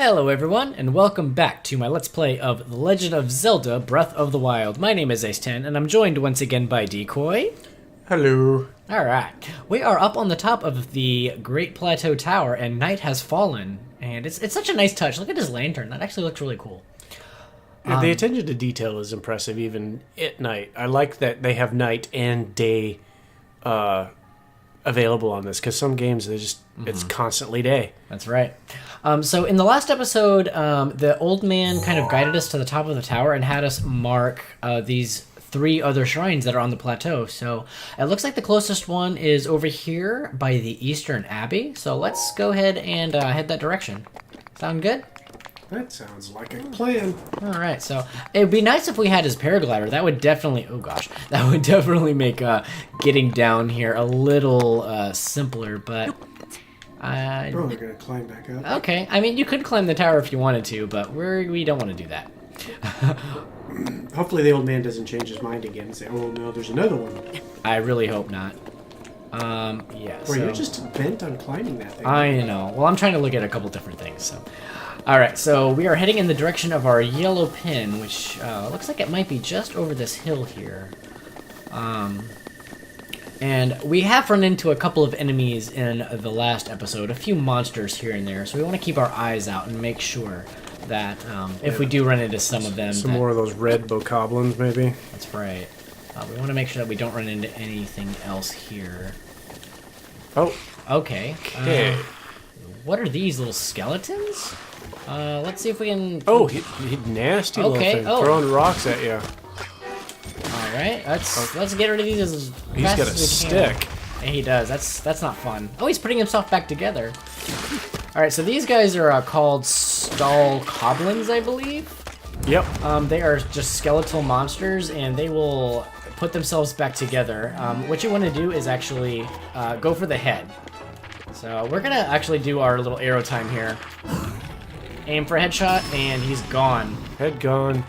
Hello everyone, and welcome back to my Let's Play of The Legend of Zelda Breath of the Wild. My name is Ace10, and I'm joined once again by Decoy. Hello. Alright, we are up on the top of the Great Plateau Tower, and night has fallen. And it's such a nice touch. Look at his lantern, that actually looks really cool. The attention to detail is impressive even at night. I like that they have night and day available on this, because some games, they just it's constantly day. That's right. So in the last episode, the old man kind of guided us to the top of the tower and had us mark these 3 other shrines that are on the plateau. So it looks like the closest one is over here by the Eastern Abbey. So let's go ahead and head that direction. Sound good? That sounds like a plan. All right, so it would be nice if we had his paraglider. That would definitely, oh gosh, that would definitely make getting down here a little simpler, but... they're going to climb back up. Okay, I mean, you could climb the tower if you wanted to, but we don't want to do that. Hopefully the old man doesn't change his mind again and say, oh no, there's another one. I really hope not. Yeah, Well, you're just bent on climbing that thing. I know. Well, I'm trying to look at a couple different things, so... Alright, so we are heading in the direction of our yellow pin, which looks like it might be just over this hill here. And we have run into a couple of enemies in the last episode, a few monsters here and there, so we want to keep our eyes out and make sure that if we do run into some of them... Some more of those red bokoblins, maybe? That's right. We want to make sure that we don't run into anything else here. Oh. Okay. Okay. What are these little skeletons? Let's see if we can... Oh, he nasty little thing. Throwing rocks at you. Alright, let's get rid of these as He's fast got a as we stick. can. Yeah, he does. That's not fun. Oh, he's putting himself back together. Alright, so these guys are called stall coblins, I believe. Yep. They are just skeletal monsters, and they will put themselves back together. What you want to do is actually go for the head. So we're gonna actually do our little arrow time here. Aim for a headshot, and he's gone. Head gone.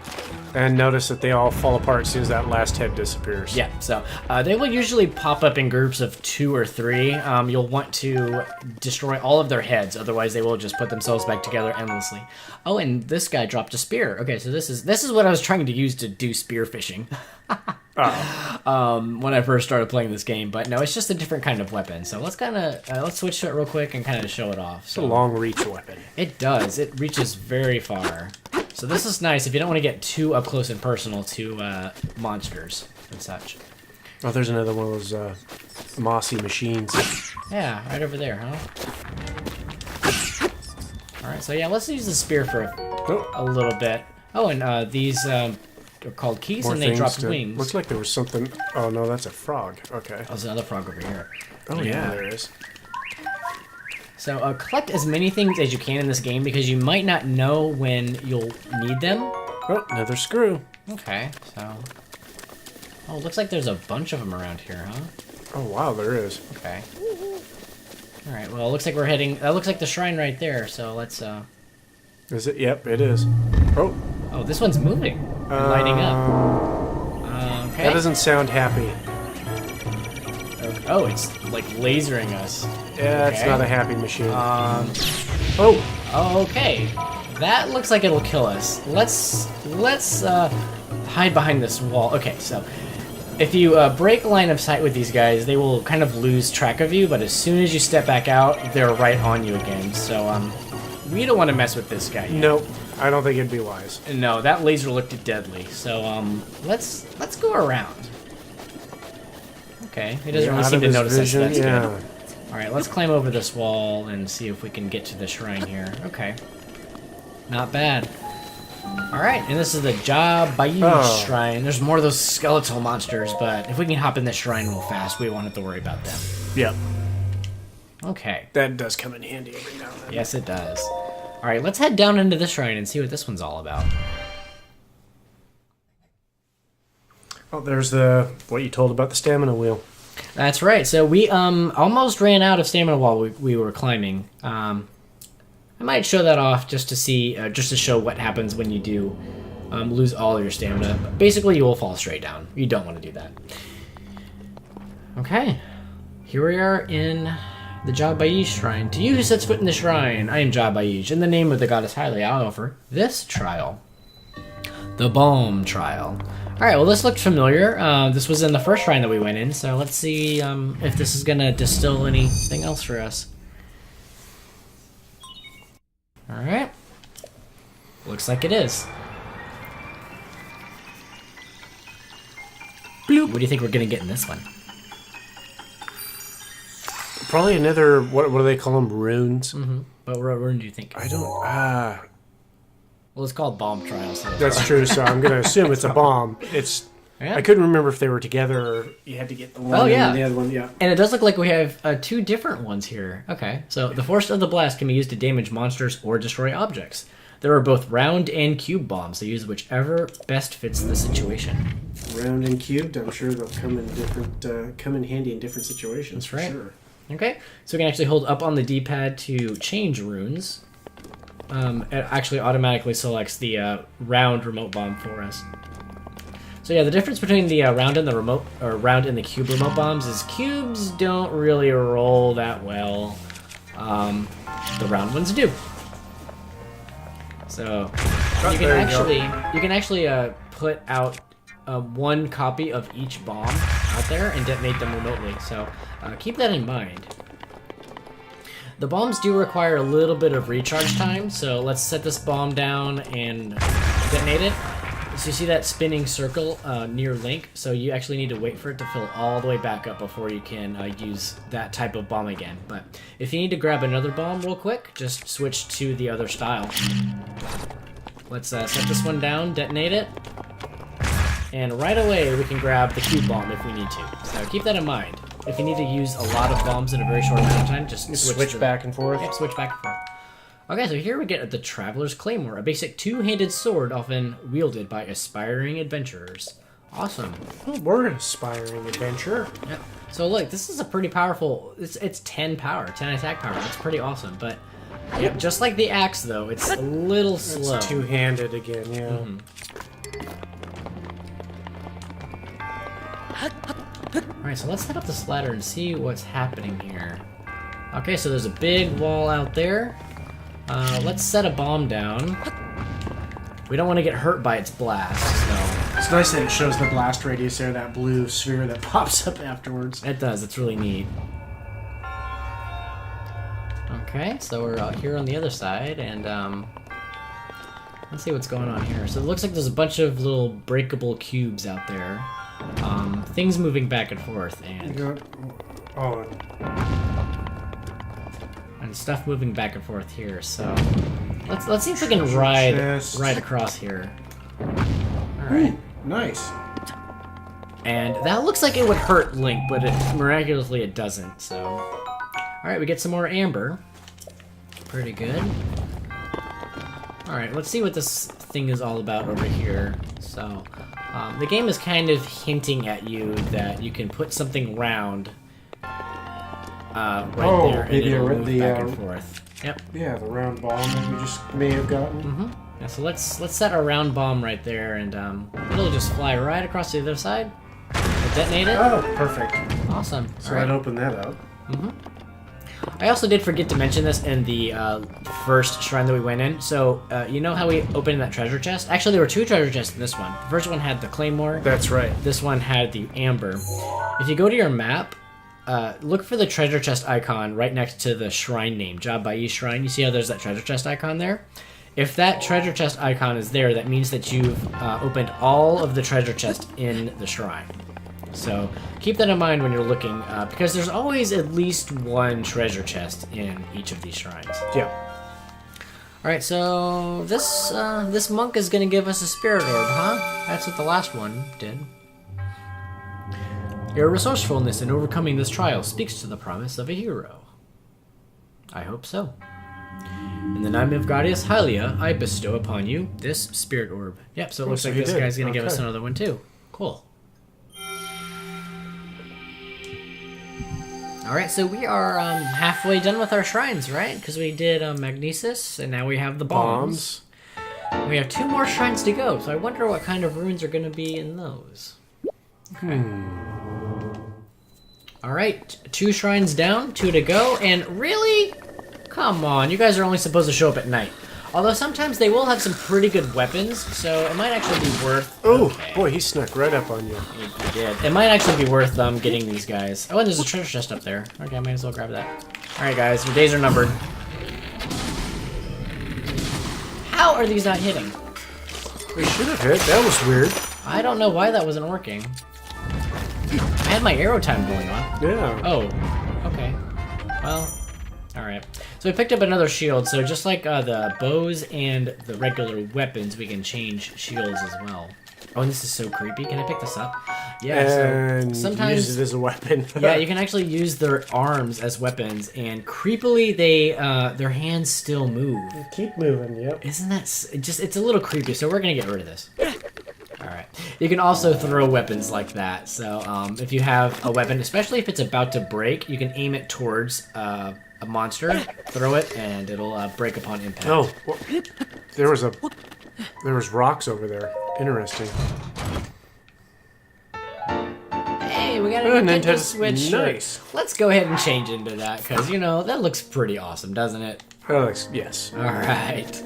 And notice that they all fall apart as soon as that last head disappears. Yeah, so they will usually pop up in groups of 2 or 3. You'll want to destroy all of their heads, otherwise they will just put themselves back together endlessly. Oh, and this guy dropped a spear. Okay, so this is what I was trying to use to do spear fishing. When I first started playing this game, but no, it's just a different kind of weapon. So let's let's switch to it real quick and kind of show it off. It's a long reach weapon. It does. It reaches very far. So this is nice if you don't want to get too up close and personal to monsters and such. Oh, there's another one of those mossy machines. Yeah, right over there, huh? Alright, so yeah, let's use the spear for a little bit. Oh, and these are called keys, More and they drop things wings. Looks like there was something... Oh, no, that's a frog. Okay. Oh, there's another frog over here. Oh, yeah, there is. So collect as many things as you can in this game, because you might not know when you'll need them. Oh, another screw. Okay, so... Oh, looks like there's a bunch of them around here, huh? Oh, wow, there is. Okay. Alright, well, it looks like we're heading... That looks like the shrine right there, so let's, Is it? Yep, it is. Oh. Oh, this one's moving. And lighting up. Okay. That doesn't sound happy. Oh, it's, like, lasering us. Yeah, Okay. it's not a happy machine. Oh, okay. That looks like it'll kill us. Let's hide behind this wall. Okay, so if you break line of sight with these guys, they will kind of lose track of you, but as soon as you step back out, they're right on you again. So we don't want to mess with this guy yet. Nope, I don't think it'd be wise. No, that laser looked deadly. So let's go around. Okay, he doesn't really seem to notice us. That's good. All right, let's climb over this wall and see if we can get to the shrine here. Okay, not bad. All right, and this is the Bayou Shrine. There's more of those skeletal monsters, but if we can hop in this shrine real fast, we won't have to worry about them. Yep. Okay. That does come in handy every now and then. Yes, it does. All right, let's head down into the shrine and see what this one's all about. Oh, there's what you told about the stamina wheel. That's right. So we almost ran out of stamina while we were climbing. I might show that off just to see, just to show what happens when you do lose all your stamina. But basically, you will fall straight down. You don't want to do that. Okay, here we are in The Jabayij Shrine. To you who sets foot in the shrine, I am Jabayij. In the name of the goddess Hylia, I offer this trial. The Balm Trial. Alright, well this looked familiar. This was in the first shrine that we went in, so let's see if this is going to distill anything else for us. Alright. Looks like it is. Bloop. What do you think we're going to get in this one? Probably another, what do they call them, runes? Mm-hmm. But what rune do you think? I don't, Well, it's called Balm Trial. So that's true, so I'm going to assume it's a bomb. It's, yeah. I couldn't remember if they were together or you had to get the one and the other one, yeah. And it does look like we have two different ones here. Okay, so the force of the blast can be used to damage monsters or destroy objects. There are both round and cube bombs. They use whichever best fits the situation. Round and cubed, I'm sure they'll come in different, come in handy in different situations. That's right. For sure. Okay, so we can actually hold up on the D-pad to change runes. It actually automatically selects the round remote bomb for us. So yeah, the difference between the round and the remote, or round and the cube remote bombs is cubes don't really roll that well. The round ones do. So you can actually put out one copy of each bomb out there and detonate them remotely. So keep that in mind. The bombs do require a little bit of recharge time, so let's set this bomb down and detonate it. So you see that spinning circle near Link, so you actually need to wait for it to fill all the way back up before you can use that type of bomb again. But if you need to grab another bomb real quick, just switch to the other style. Let's set this one down, detonate it, and right away we can grab the cube bomb if we need to. So keep that in mind. If you need to use a lot of bombs in a very short amount of time, just switch back and forth. Yep, switch back and forth. Okay, so here we get the Traveler's Claymore, a basic two-handed sword often wielded by aspiring adventurers. Awesome. Well, we're an aspiring adventurer. Yep. So look, this is a pretty powerful, it's 10 power, 10 attack power. That's pretty awesome, but yep, just like the axe though, it's a little slow. It's two-handed again, yeah. Mm-hmm. Alright, so let's head up this ladder and see what's happening here. Okay, so there's a big wall out there. Let's set a bomb down. We don't want to get hurt by its blast, so... It's nice that it shows the blast radius there, that blue sphere that pops up afterwards. It does, it's really neat. Okay, so we're out here on the other side, and let's see what's going on here. So it looks like there's a bunch of little breakable cubes out there. Things moving back and forth, and stuff moving back and forth here. So let's see if we can ride across here. All right, nice. And that looks like it would hurt Link, but miraculously it doesn't. So, all right, we get some more amber. Pretty good. All right, let's see what this thing is all about over here. So. The game is kind of hinting at you that you can put something round right there, and it'll move back and forth. Yep. Yeah, the round bomb that we just may have gotten. Mm-hmm. Yeah, so let's set our round bomb right there, and it'll just fly right across the other side. We'll detonate it. Oh, perfect. Awesome. So I'd open that up. Mm-hmm. I also did forget to mention this in the first shrine that we went in. So, you know how we opened that treasure chest? Actually, there were two treasure chests in this one. The first one had the claymore. That's right. This one had the amber. If you go to your map, look for the treasure chest icon right next to the shrine name, Jabayij Shrine. You see how there's that treasure chest icon there? If that treasure chest icon is there, that means that you've opened all of the treasure chests in the shrine. So keep that in mind when you're looking, because there's always at least one treasure chest in each of these shrines. Yeah. All right, so this monk is going to give us a spirit orb, huh? That's what the last one did. Your resourcefulness in overcoming this trial speaks to the promise of a hero. I hope so. In the name of Goddess Hylia, I bestow upon you this spirit orb. Yep, so it looks like this guy's going to give us another one too. Cool. Alright, so we are halfway done with our shrines, right? Because we did Magnesis, and now we have the bombs. We have 2 more shrines to go, so I wonder what kind of runes are going to be in those. Okay. All right, 2 shrines down, 2 to go, and really? Come on, you guys are only supposed to show up at night. Although sometimes they will have some pretty good weapons, so it might actually be worth... Oh, boy, he snuck right up on you. He did. It might actually be worth getting these guys. Oh, and there's a treasure chest up there. Okay, I might as well grab that. Alright, guys, your days are numbered. How are these not hitting? They should have hit. That was weird. I don't know why that wasn't working. I had my arrow time going on. Yeah. Oh, okay. Well, alright. So we picked up another shield, so just like the bows and the regular weapons, we can change shields as well. Oh, and this is so creepy. Can I pick this up? Yeah, and so sometimes... use it as a weapon. yeah, you can actually use their arms as weapons, and creepily, their hands still move. Keep moving, yep. Isn't that... it's a little creepy, so we're gonna get rid of this. Alright. You can also throw weapons like that, so if you have a weapon, especially if it's about to break, you can aim it towards... a monster, throw it, and it'll break upon impact. Oh, well, there was rocks over there. Interesting. Hey, we got a Nintendo Switch. Nice. Let's go ahead and change into that, because, you know, that looks pretty awesome, doesn't it? Yes. Alright.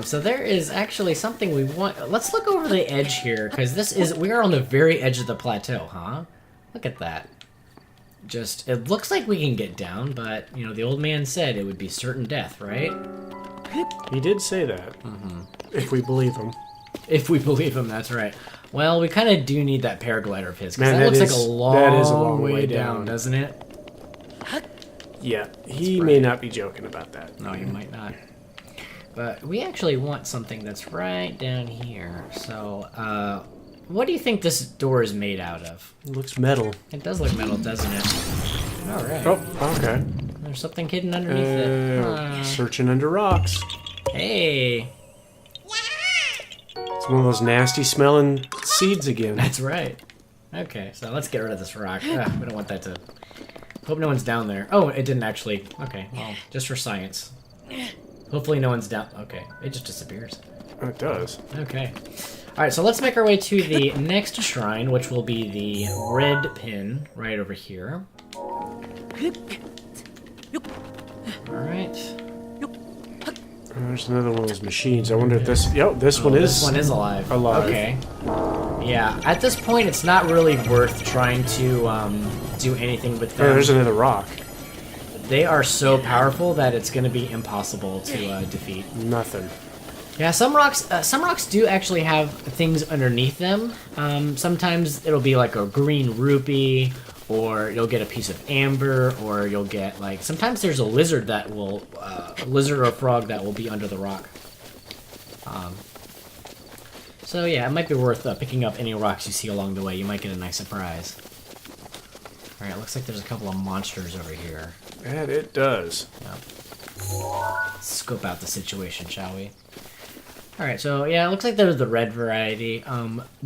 So there is actually something we want... Let's look over the edge here, because we are on the very edge of the plateau, huh? Look at that. It looks like we can get down, but, you know, the old man said it would be certain death, right? He did say that. Mm-hmm. If we believe him. If we believe him, that's right. Well, we kind of do need that paraglider of his, because that looks like a long way down, doesn't it? Yeah, he may not be joking about that. No, he might not. But we actually want something that's right down here. So, what do you think this door is made out of? It looks metal. It does look metal, doesn't it? Alright. Oh, okay. There's something hidden underneath it. Searching under rocks. Hey! It's one of those nasty smelling seeds again. That's right. Okay, so let's get rid of this rock. We don't want that to... Hope no one's down there. Oh, it didn't actually... Okay, well, just for science. Hopefully no one's down... Okay, it just disappears. It does. Okay. Alright, so let's make our way to the next shrine, which will be the red pin right over here. Alright. There's another one of those machines. I wonder if this... Yep, this one is... This one is alive. Alive. Okay. Yeah, at this point, it's not really worth trying to do anything with them. Oh, there's another rock. They are so powerful that it's going to be impossible to defeat. Nothing. Yeah, some rocks do actually have things underneath them. Sometimes it'll be like a green rupee, or you'll get a piece of amber, or you'll get like... Sometimes there's a lizard that will... a lizard or a frog that will be under the rock. So yeah, it might be worth picking up any rocks you see along the way. You might get a nice surprise. Alright, looks like there's a couple of monsters over here. And it does. Yep. Let's scope out the situation, shall we? Alright, so yeah, it looks like there's the red variety.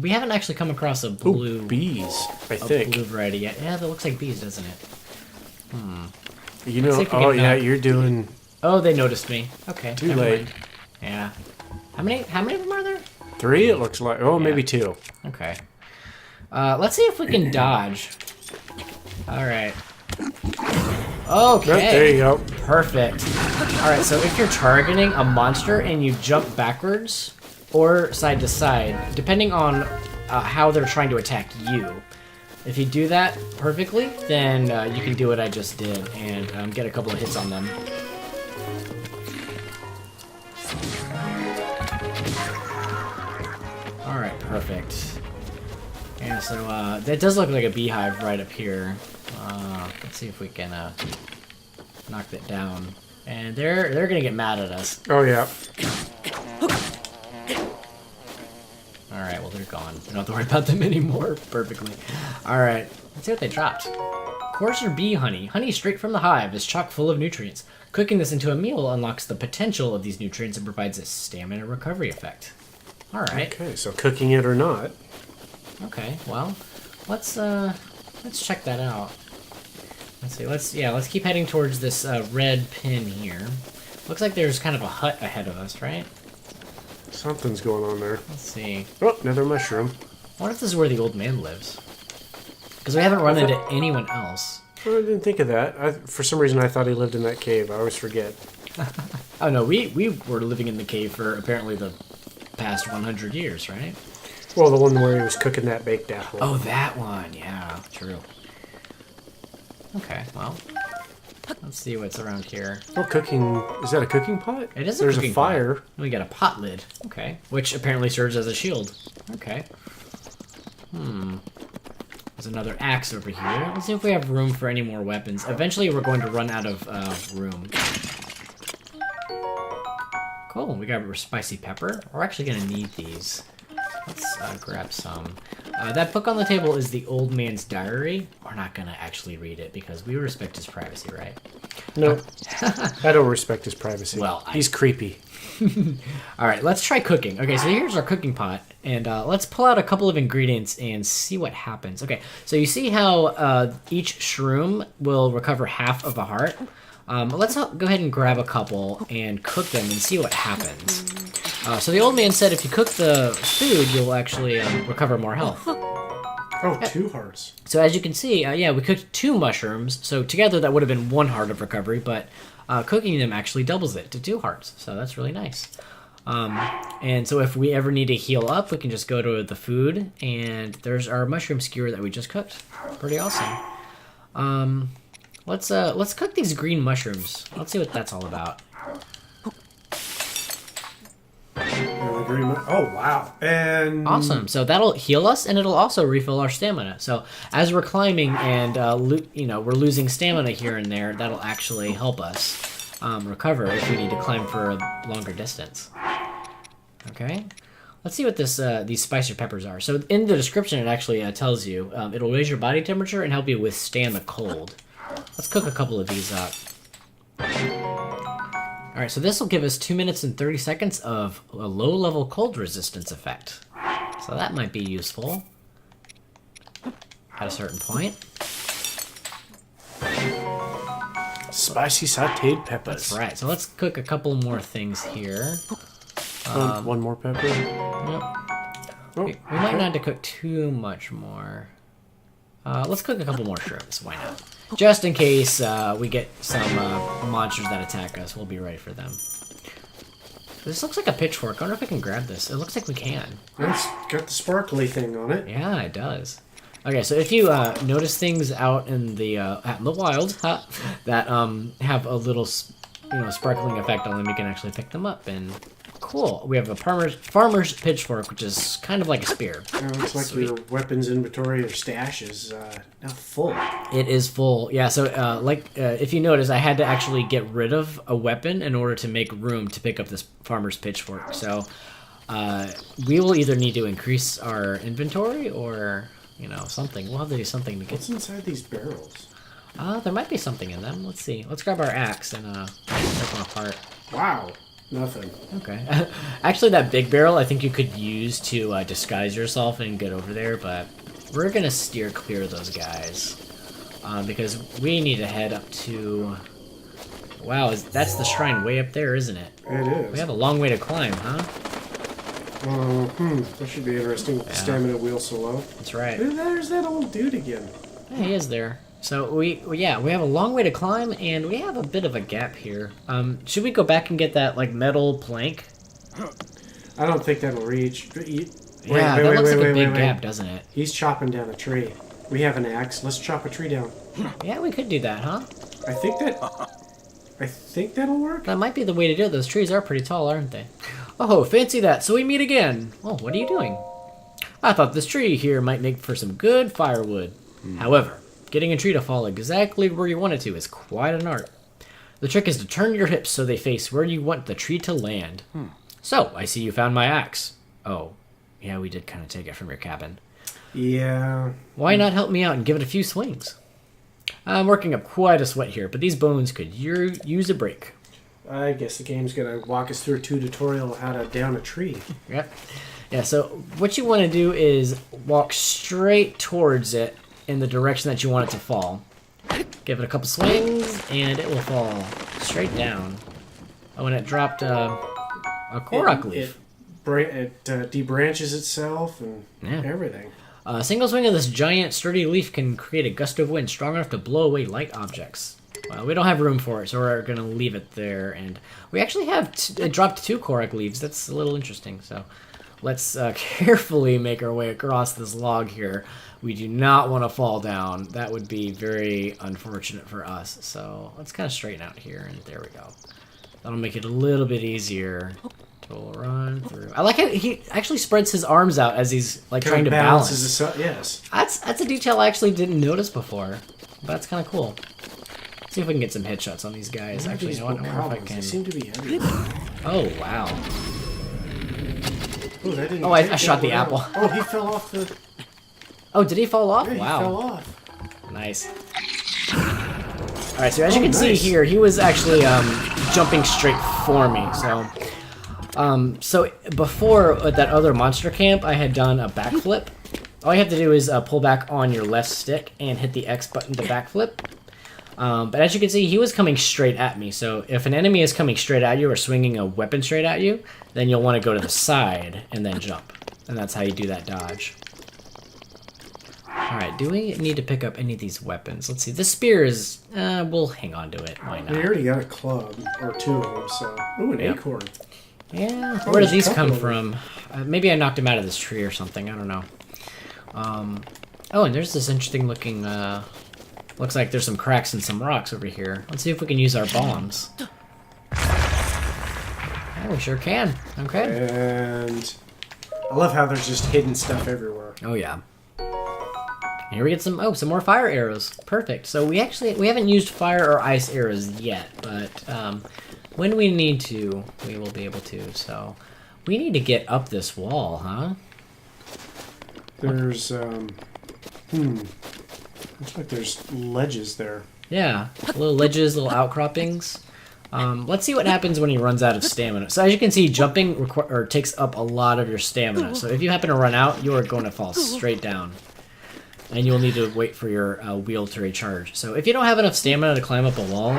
We haven't actually come across a blue... Ooh, bees, I think. Blue variety yet. Yeah, that looks like bees, doesn't it? You know, oh yeah, you're doing... Oh, they noticed me. Okay. Too late. Mind. Yeah. How many of them are there? 3, it looks like. Oh, yeah. Maybe 2. Okay. Let's see if we can dodge. Alright. Okay. Oh, there you go. Perfect. Alright, so if you're targeting a monster and you jump backwards or side to side, depending on how they're trying to attack you, if you do that perfectly, then you can do what I just did and get a couple of hits on them. Alright, perfect. Yeah, so that does look like a beehive right up here. Let's see if we can knock that down. And they're gonna get mad at us. Oh yeah. Alright, well they're gone. We don't have to worry about them anymore. Perfectly. Alright, let's see what they dropped. Coarser bee honey. Honey straight from the hive is chock full of nutrients. Cooking this into a meal unlocks the potential of these nutrients and provides a stamina recovery effect. Alright. Okay, so cooking it or not. Okay, well, let's check that out. Let's see, let's keep heading towards this red pin here. Looks like there's kind of a hut ahead of us, right? Something's going on there. Let's see. Oh, another mushroom. I wonder if this is where the old man lives. Because we haven't run into anyone else. I didn't think of that. For some reason, I thought he lived in that cave. I always forget. Oh, no, we were living in the cave for apparently the past 100 years, right? Well, the one where he was cooking that baked apple. Oh, that one. Yeah, true. Okay, well, let's see what's around here. Oh, cooking. Is that a cooking pot? It is a There's cooking a fire. pot. We got a pot lid. Okay, which apparently serves as a shield. Okay. There's another axe over here. Let's see if we have room for any more weapons. Eventually, we're going to run out of room. Cool, we got a spicy pepper. We're actually going to need these. Let's grab some. That book on the table is the old man's diary. We're not going to actually read it because we respect his privacy, right? No, I don't respect his privacy. Well, he's creepy. All right, let's try cooking. Okay, so here's our cooking pot, and let's pull out a couple of ingredients and see what happens. Okay, so you see how each shroom will recover half of a heart? Let's go ahead and grab a couple and cook them and see what happens. So the old man said if you cook the food, you'll actually recover more health. Oh, 2 hearts. So as you can see, yeah, we cooked 2 mushrooms. So together that would have been 1 heart of recovery, but cooking them actually doubles it to 2 hearts. So that's really nice. And so if we ever need to heal up, we can just go to the food, and there's our mushroom skewer that we just cooked. Pretty awesome. Let's cook these green mushrooms. Let's see what that's all about. Oh, wow. And Awesome. So that'll heal us, and it'll also refill our stamina. So as we're climbing and we're losing stamina here and there, that'll actually help us recover if we need to climb for a longer distance. Okay. Let's see what these spicer peppers are. So in the description, it actually tells you it'll raise your body temperature and help you withstand the cold. Let's cook a couple of these up. Alright, so this will give us 2 minutes and 30 seconds of a low-level cold resistance effect. So that might be useful at a certain point. Spicy sauteed peppers. That's right. So let's cook a couple more things here. One more pepper. Nope. Oh, We might not have to cook too much more. Let's cook a couple more shrooms. Why not? Just in case we get some monsters that attack us, we'll be ready for them. This looks like a pitchfork. I wonder if I can grab this. It looks like we can. It's got the sparkly thing on it. Yeah, it does. Okay, so if you notice things out in the wild that have a little, sparkling effect on them, you can actually pick them up. And cool, we have a farmer's pitchfork, which is kind of like a spear. It looks like your weapons inventory or stash is now full. It is full, yeah. So, if you notice, I had to actually get rid of a weapon in order to make room to pick up this farmer's pitchfork. So, we will either need to increase our inventory or, something. We'll have to do something to get. What's inside these barrels? There might be something in them. Let's see. Let's grab our axe and take them apart. Wow, nothing. Okay. Actually, that big barrel I think you could use to disguise yourself and get over there, but we're gonna steer clear of those guys because we need to head up to. Wow, that's the shrine way up there, isn't it? It is. We have a long way to climb, huh? That should be interesting with the stamina wheel so low. That's right. There's that old dude again. Yeah, he is there. So we have a long way to climb, and we have a bit of a gap here. Should we go back and get that metal plank? I don't think that'll reach. That looks like a big gap, doesn't it? He's chopping down a tree. We have an axe. Let's chop a tree down. Yeah, we could do that, huh? I think that'll work. That might be the way to do it. Those trees are pretty tall, aren't they? Oh, fancy that. So we meet again. Oh, what are you doing? I thought this tree here might make for some good firewood. However, getting a tree to fall exactly where you want it to is quite an art. The trick is to turn your hips so they face where you want the tree to land. So, I see you found my axe. Oh, yeah, we did kind of take it from your cabin. Yeah. Why not help me out and give it a few swings? I'm working up quite a sweat here, but these bones could use a break. I guess the game's going to walk us through a tutorial on how to down a tree. Yep. Yeah, so what you want to do is walk straight towards it in the direction that you want it to fall. Give it a couple swings, and it will fall straight down. Oh, and it dropped a Korok leaf. It debranches itself and everything. A single swing of this giant, sturdy leaf can create a gust of wind strong enough to blow away light objects. Well, we don't have room for it, so we're going to leave it there. And we actually have dropped 2 Korok leaves. That's a little interesting. So let's carefully make our way across this log here. We do not want to fall down. That would be very unfortunate for us. So let's kind of straighten out here, and there we go. That'll make it a little bit easier to run through. I like how he actually spreads his arms out as he's like trying to balance. Yes. That's a detail I actually didn't notice before. But that's kind of cool. See if we can get some headshots on these guys. Actually, you know what? I wonder if I can. They seem to be everywhere. Oh, wow. Oh, I shot the apple. Oh, he fell off the... Oh, did he fall off? Yeah, wow. He fell off. Nice. Alright, so as you can see here, he was actually jumping straight for me. So before at that other monster camp, I had done a backflip. All you have to do is pull back on your left stick and hit the X button to backflip. But as you can see, he was coming straight at me. So if an enemy is coming straight at you or swinging a weapon straight at you, then you'll want to go to the side and then jump. And that's how you do that dodge. Alright, do we need to pick up any of these weapons? Let's see. This spear is... we'll hang on to it. Why not? We already got a club, or 2 of them, so... Ooh, an acorn. Yeah, where did these come from? Maybe I knocked him out of this tree or something. I don't know. Oh, and there's this interesting looking... looks like there's some cracks and some rocks over here. Let's see if we can use our bombs. Yeah, we sure can. Okay. And... I love how there's just hidden stuff everywhere. Oh, yeah. Here we get some more fire arrows. Perfect. So we haven't used fire or ice arrows yet, but when we need to, we will be able to. So we need to get up this wall, huh? There's looks like there's ledges there. Yeah, little ledges, little outcroppings. Let's see what happens when he runs out of stamina. So as you can see, jumping takes up a lot of your stamina. So if you happen to run out, you are going to fall straight down. And you'll need to wait for your wheel to recharge. So if you don't have enough stamina to climb up a wall,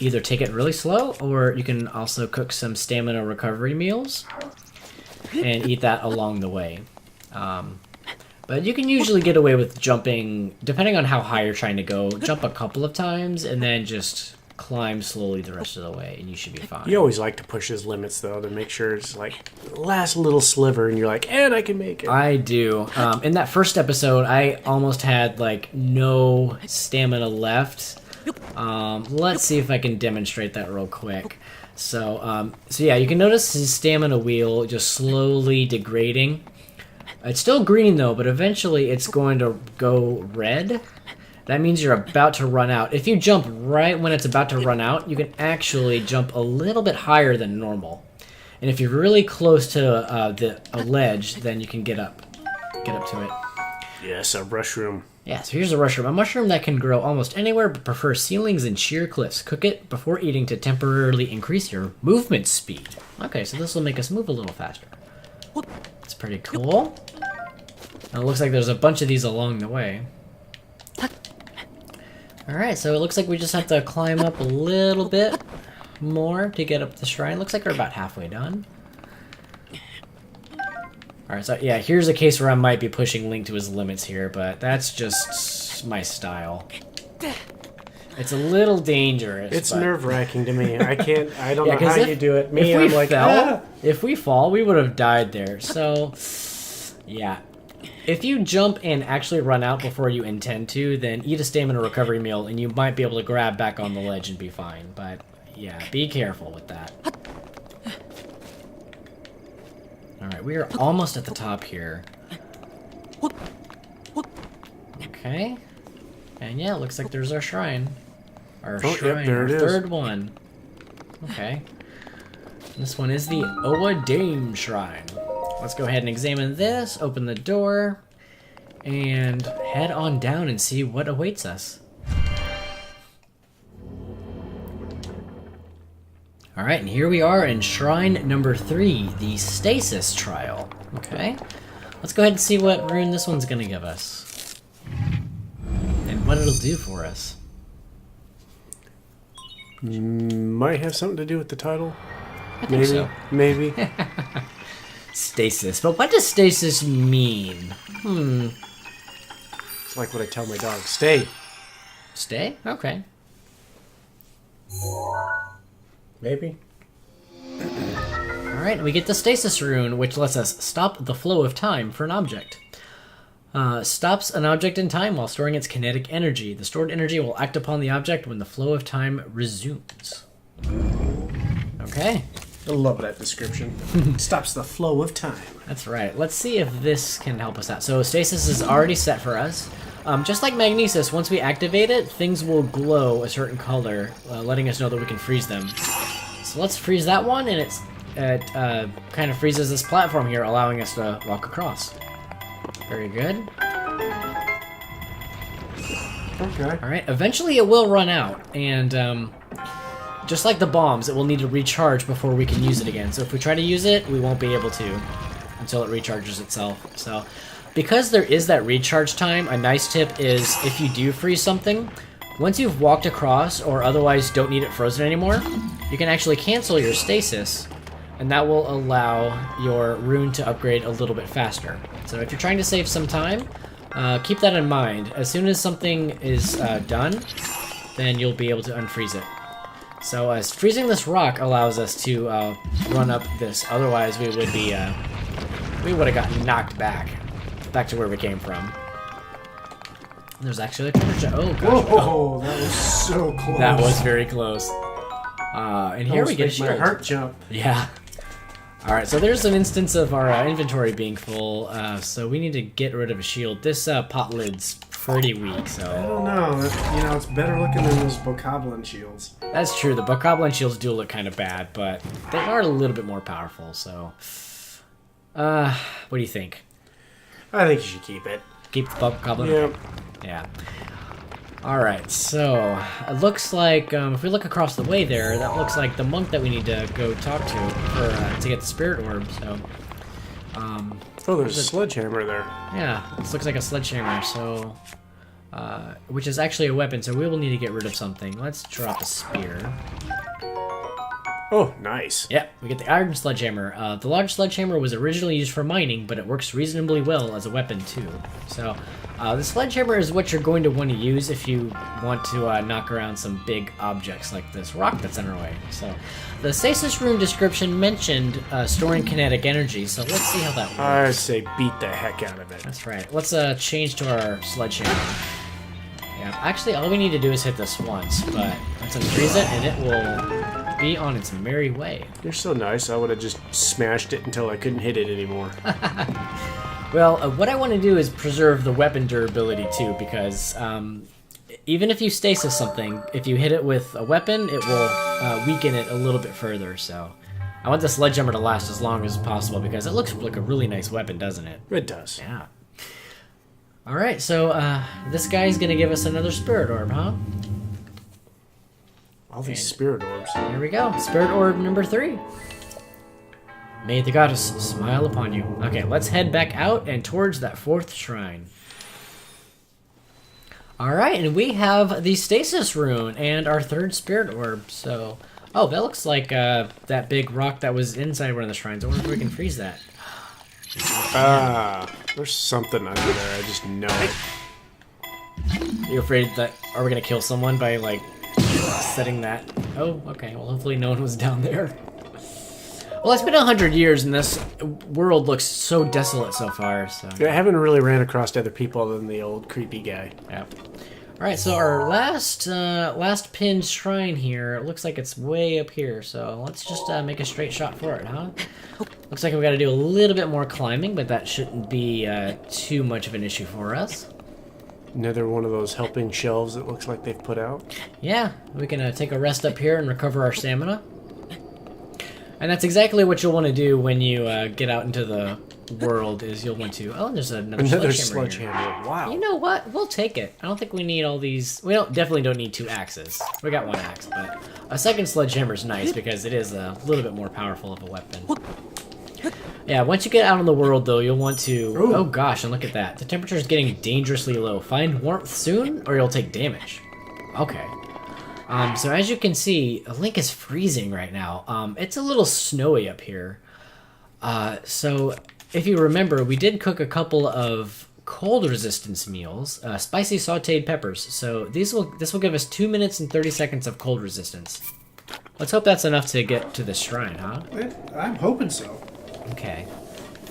either take it really slow, or you can also cook some stamina recovery meals and eat that along the way. But you can usually get away with jumping, depending on how high you're trying to go, jump a couple of times and then just climb slowly the rest of the way, and you should be fine. You always like to push his limits, though, to make sure it's like the last little sliver, and you're like, and I can make it. I do. In that first episode, I almost had like no stamina left. Let's see if I can demonstrate that real quick. So yeah, you can notice his stamina wheel just slowly degrading. It's still green though, but eventually it's going to go red. That means you're about to run out. If you jump right when it's about to run out, you can actually jump a little bit higher than normal. And if you're really close to a ledge, then you can get up to it. Yes, a mushroom. Yeah, so here's a mushroom. A mushroom that can grow almost anywhere but prefers ceilings and sheer cliffs. Cook it before eating to temporarily increase your movement speed. Okay, so this will make us move a little faster. That's pretty cool. And it looks like there's a bunch of these along the way. Alright, so it looks like we just have to climb up a little bit more to get up the shrine. Looks like we're about halfway done. Alright, so yeah, here's a case where I might be pushing Link to his limits here, but that's just my style. It's a little dangerous. It's nerve-wracking to me. I don't know how you do it. If we fall, we would have died there. So, yeah. If you jump and actually run out before you intend to, then eat a stamina recovery meal, and you might be able to grab back on the ledge and be fine. But, yeah, be careful with that. Alright, we are almost at the top here. Okay. And yeah, it looks like there's our shrine. Our shrine, there our it is. third one. Okay. This one is the Oa Dame Shrine. Let's go ahead and examine this, open the door, and head on down and see what awaits us. Alright, and here we are in Shrine number 3, the Stasis Trial. Okay. Let's go ahead and see what rune this one's gonna give us. And what it'll do for us. Might have something to do with the title. I think so. Maybe. Stasis. But what does stasis mean? It's like what I tell my dog. Stay. Stay? Okay. Maybe. Alright, we get the Stasis Rune, which lets us stop the flow of time for an object. Stops an object in time while storing its kinetic energy. The stored energy will act upon the object when the flow of time resumes. Okay. I love that description. Stops the flow of time. That's right. Let's see if this can help us out. So stasis is already set for us. Just like Magnesis, once we activate it, things will glow a certain color, letting us know that we can freeze them. So let's freeze that one, and it kind of freezes this platform here, allowing us to walk across. Very good. Okay. Alright, eventually it will run out, and just like the bombs, it will need to recharge before we can use it again. So if we try to use it, we won't be able to until it recharges itself. So because there is that recharge time, a nice tip is if you do freeze something, once you've walked across or otherwise don't need it frozen anymore, you can actually cancel your stasis, and that will allow your rune to upgrade a little bit faster. So if you're trying to save some time, keep that in mind. As soon as something is done, then you'll be able to unfreeze it. So freezing this rock allows us to run up this. Otherwise, we would be we would have gotten knocked back to where we came from. There's actually a temperature. Oh gosh! Whoa, that was so close. That was very close. And here we get a shield. My heart jump. Yeah. All right, so there's an instance of our inventory being full. So we need to get rid of a shield. This pot lid's pretty weak, so... I don't know. You know, it's better looking than those Bokoblin shields. That's true. The Bokoblin shields do look kind of bad, but they are a little bit more powerful, so... what do you think? I think you should keep it. Keep the Bokoblin? Yep. Yeah. Alright, so... It looks like, if we look across the way there, that looks like the monk that we need to go talk to get the Spirit Orbs, so... Oh, there's a sledgehammer there. Yeah, this looks like a sledgehammer, so... which is actually a weapon, so we will need to get rid of something. Let's drop a spear. Oh, nice. Yeah, we get the iron sledgehammer. The large sledgehammer was originally used for mining, but it works reasonably well as a weapon, too. So, the sledgehammer is what you're going to want to use if you want to knock around some big objects like this rock that's in our way. So, the Stasis Rune description mentioned storing kinetic energy, so let's see how that works. I say beat the heck out of it. That's right. Let's change to our sledgehammer. Yeah, actually, all we need to do is hit this once, but let's unfreeze it, and it will be on its merry way. You're so nice. I would have just smashed it until I couldn't hit it anymore. Well, what I want to do is preserve the weapon durability, too, because even if you stasis something, if you hit it with a weapon, it will weaken it a little bit further, so... I want the sledgehammer to last as long as possible, because it looks like a really nice weapon, doesn't it? It does. Yeah. Alright, so this guy's gonna give us another Spirit Orb, huh? All these Spirit Orbs. Here we go. Spirit Orb number 3. May the goddess smile upon you. Okay, let's head back out and towards that 4th shrine. Alright, and we have the Stasis Rune and our 3rd Spirit Orb, so... Oh, that looks like that big rock that was inside one of the shrines. I wonder if we can freeze that. There's something under there. I just know it. You afraid that... Are we gonna kill someone by, like, setting that? Oh, okay. Well, hopefully no one was down there. Well, it's been 100 years, and this world looks so desolate so far, so... I haven't really ran across other people other than the old creepy guy. Yeah. Alright, so our last pinned shrine here, it looks like it's way up here, so let's just make a straight shot for it, huh? Looks like we gotta do a little bit more climbing, but that shouldn't be too much of an issue for us. Another one of those helping shelves that looks like they've put out. Yeah, we can take a rest up here and recover our stamina. And that's exactly what you'll want to do when you get out into the world, is you'll want to... Oh, there's another sledgehammer. Wow. You know what? We'll take it. I don't think we need all these... We definitely don't need 2 axes. We got 1 axe, but a second sledgehammer's nice because it is a little bit more powerful of a weapon. Yeah, once you get out in the world, though, you'll want to... Ooh. Oh, gosh, and look at that. The temperature is getting dangerously low. Find warmth soon, or you'll take damage. Okay. So as you can see, Link is freezing right now. It's a little snowy up here. So if you remember, we did cook a couple of cold resistance meals, spicy sautéed peppers. So this will give us 2 minutes and 30 seconds of cold resistance. Let's hope that's enough to get to the shrine, huh? I'm hoping so. Okay.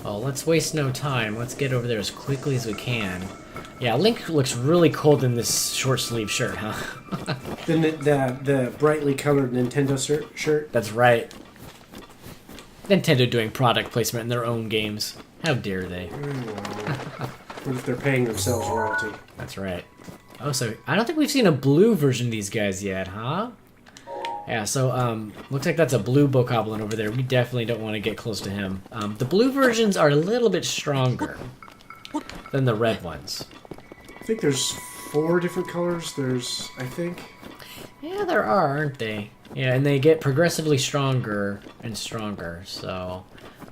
Well, let's waste no time. Let's get over there as quickly as we can. Yeah, Link looks really cold in this short sleeve shirt, huh? Then the brightly colored Nintendo shirt. That's right. Nintendo doing product placement in their own games. How dare they? What if they're paying themselves royalty? That's right. Oh, so I don't think we've seen a blue version of these guys yet, huh? Yeah, so looks like that's a blue bokoblin over there. We definitely don't want to get close to him. The blue versions are a little bit stronger than the red ones. I think there's 4 different colors. I think. Yeah, there are, aren't they? Yeah, and they get progressively stronger and stronger, so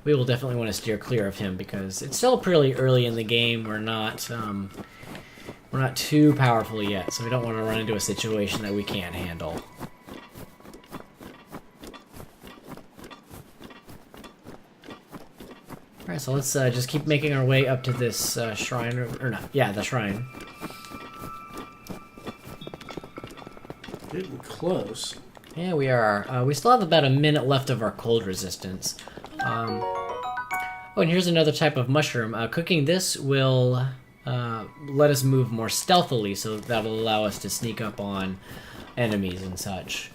we will definitely want to steer clear of him because it's still pretty early in the game. We're not too powerful yet, so we don't want to run into a situation that we can't handle. Alright, so let's just keep making our way up to this shrine, or not, yeah, the shrine. Getting close. Yeah, we are. We still have about a minute left of our cold resistance. Oh, and here's another type of mushroom. Cooking this will let us move more stealthily, so that will allow us to sneak up on enemies and such.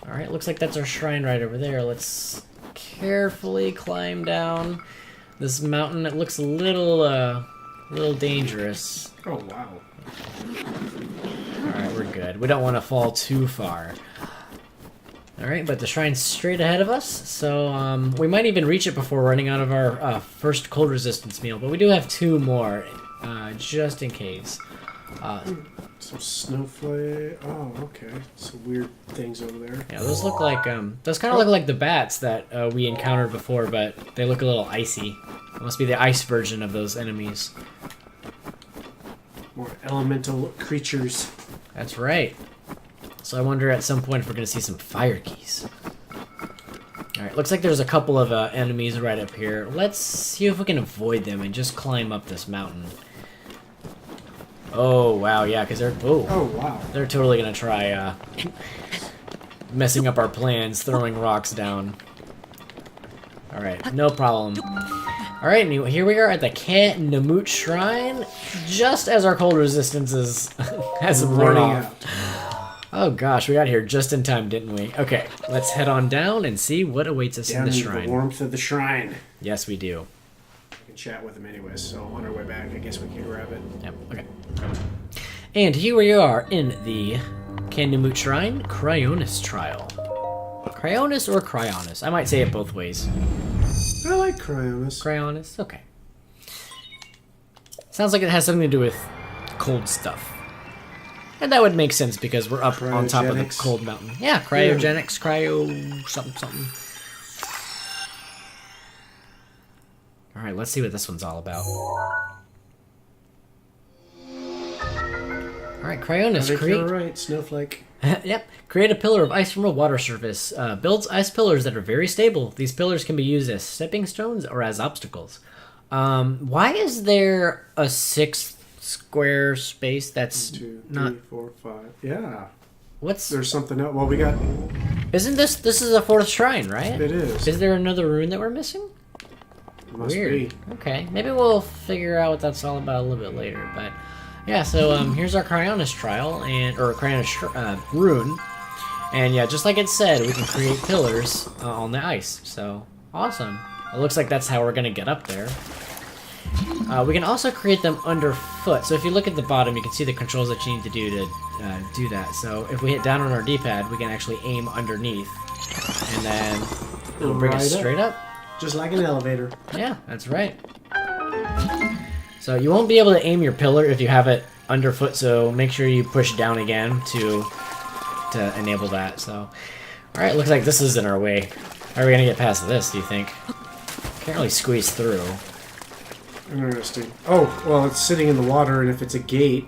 Alright, looks like that's our shrine right over there. Let's carefully climb down this mountain. It looks a little dangerous. Oh, wow. Alright, we're good. We don't want to fall too far. Alright, but the shrine's straight ahead of us, so we might even reach it before running out of our first cold resistance meal, but we do have 2 more, just in case. Some snowflake. Oh, okay. Some weird things over there. Yeah, those look like, those kind of look like the bats that we encountered before, but they look a little icy. It must be the ice version of those enemies. More elemental creatures. That's right. So I wonder at some point if we're going to see some fire keys. Alright, looks like there's a couple of enemies right up here. Let's see if we can avoid them and just climb up this mountain. Oh, wow, yeah, because they're... Oh, wow. They're totally going to try messing up our plans, throwing rocks down. Alright, no problem. Alright, here we are at the Namut Shrine, just as our cold resistance has worn off. Oh gosh, we got here just in time, didn't we? Okay, let's head on down and see what awaits us in the shrine. The warmth of the shrine. Yes, we do. We can chat with him anyways, so on our way back, I guess we can grab it. Yep, okay. And here we are in the Namut Shrine, Cryonis Trial. Cryonis or Cryonis? I might say it both ways. I like Cryonis. Cryonis? Okay. Sounds like it has something to do with cold stuff. And that would make sense because we're up on top of the cold mountain. Yeah, cryogenics, cryo something. Alright, let's see what this one's all about. Alright, Cryonis, create... You're right, snowflake. Yep. Create a pillar of ice from a water surface. Builds ice pillars that are very stable. These pillars can be used as stepping stones or as obstacles. Why is there a 6th square space that's 2, 3, not 4, 5. Yeah. What's There's something else. Well, we got. Isn't this is a 4th shrine, right? It is. Is there another rune that we're missing? Must Weird. be. Okay, maybe we'll figure out what that's all about a little bit later. But yeah, so here's our Cryonis trial or Cryonis rune, and yeah, just like it said, we can create pillars on the ice. So awesome. It looks like that's how we're gonna get up there. We can also create them underfoot. So if you look at the bottom, you can see the controls that you need to do that. So if we hit down on our D-pad, we can actually aim underneath, and then it'll bring us straight up. Just like an elevator. Yeah, that's right. So you won't be able to aim your pillar if you have it underfoot, so make sure you push down again to enable that. So, alright, looks like this is in our way. How are we going to get past this, do you think? Can't really squeeze through. Interesting. Oh, well, it's sitting in the water, and if it's a gate,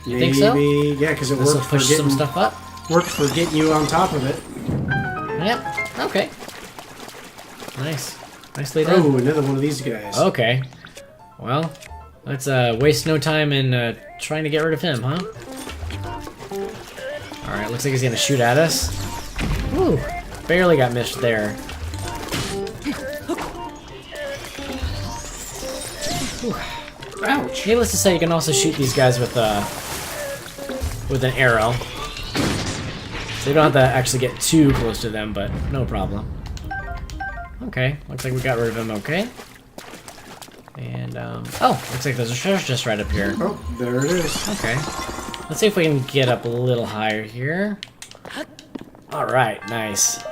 you think so? Yeah, because it worked for getting some stuff up. Worked for getting you on top of it. Yep. Okay. Nice. Nicely done. Oh, another one of these guys. Okay. Well, Let's waste no time in trying to get rid of him, huh? Alright, looks like he's gonna shoot at us. Woo! Barely got missed there. Whew. Ouch! Needless to say, you can also shoot these guys with an arrow. So you don't have to actually get too close to them, but no problem. Okay, looks like we got rid of him okay. And, oh, looks like there's a treasure chest right up here. Oh, there it is. Okay. Let's see if we can get up a little higher here. Alright, nice.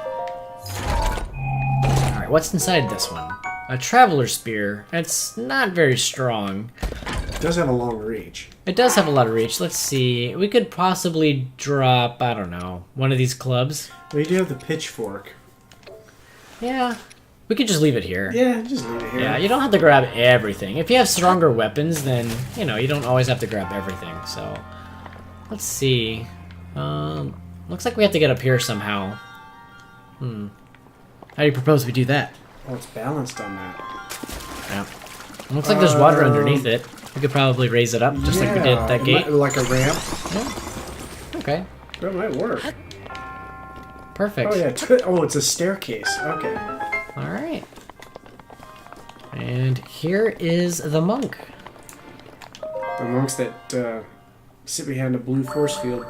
Alright, what's inside this one? A traveler spear. It's not very strong. It does have a long reach. It does have a lot of reach. Let's see. We could possibly drop, I don't know, one of these clubs. Well, you do have the pitchfork. Yeah. We could just leave it here. Yeah, just leave it here. Yeah, you don't have to grab everything. If you have stronger weapons, then, you know, you don't always have to grab everything. So, let's see. Looks like we have to get up here somehow. How do you propose we do that? Oh, it's balanced on that. Yeah. Looks like there's water underneath it. We could probably raise it up, just like we did at that gate. Like a ramp? Yeah. Okay. That might work. Perfect. Oh, yeah. Oh, it's a staircase. Okay. Alright. And here is the monk. The monks that sit behind a blue force field.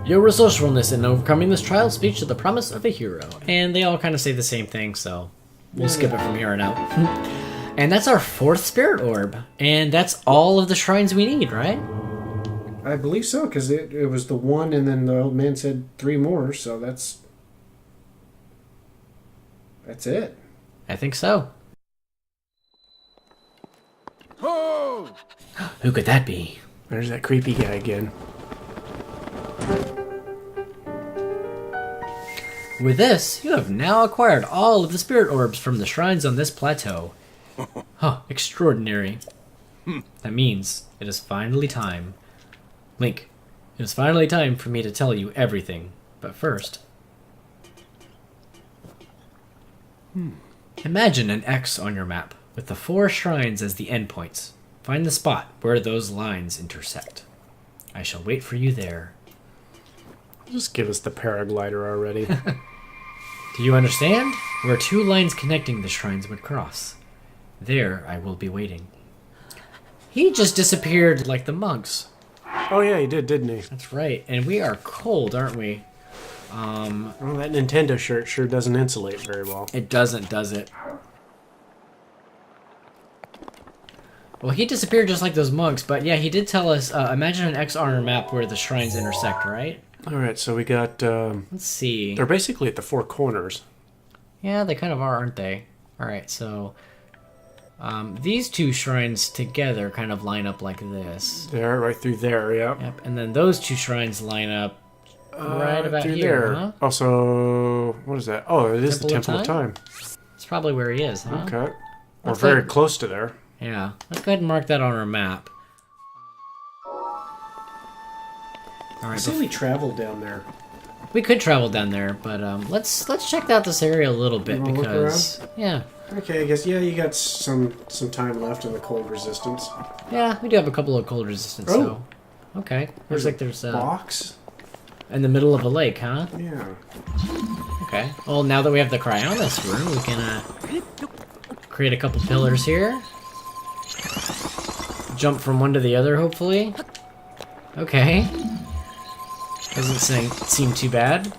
Your resourcefulness in overcoming this trial speaks to the promise of a hero. And they all kind of say the same thing, so we'll skip it from here on out. And that's our 4th Spirit Orb. And that's all of the shrines we need, right? I believe so, because it was the one, and then the old man said 3 more, so that's it. I think so. Oh! Who could that be? There's that creepy guy again. With this, you have now acquired all of the Spirit Orbs from the shrines on this plateau. Huh, extraordinary. That means it is finally time. Link, it is finally time for me to tell you everything. But first... Imagine an X on your map, with the 4 shrines as the endpoints. Find the spot where those lines intersect. I shall wait for you there. Just give us the paraglider already. Do you understand? Where 2 lines connecting the shrines would cross. There I will be waiting. He just disappeared like the monks. Oh, yeah, he did, didn't he? That's right, and we are cold, aren't we? Well, that Nintendo shirt sure doesn't insulate very well. It doesn't, does it? Well, he disappeared just like those monks, but yeah, he did tell us, imagine an X on our map where the shrines intersect, right? Alright, so we got, Let's see. they're basically at the 4 corners. Yeah, they kind of are, aren't they? Alright, so... these 2 shrines together kind of line up like this. There, right through there, yeah. Yep, and then those 2 shrines line up right about through here, there. huh? Also, what is that? Oh, it is the Temple of Time. That's probably where he is, huh? Okay. We're Let's very go- close to there. Yeah, let's go ahead and mark that on our map. I Alright, say we traveled down there. we could travel down there, but let's check out this area a little bit You wanna look because yeah, Okay, I guess, yeah, you got some time left in the cold resistance. we do have a couple of cold resistance. Oh. So okay, looks like there's Box? in the middle of a lake, huh? Yeah. Okay. Well, now that we have the Cryonis room, we can create a couple pillars here. Jump from one to the other, hopefully. Okay. Doesn't seem too bad.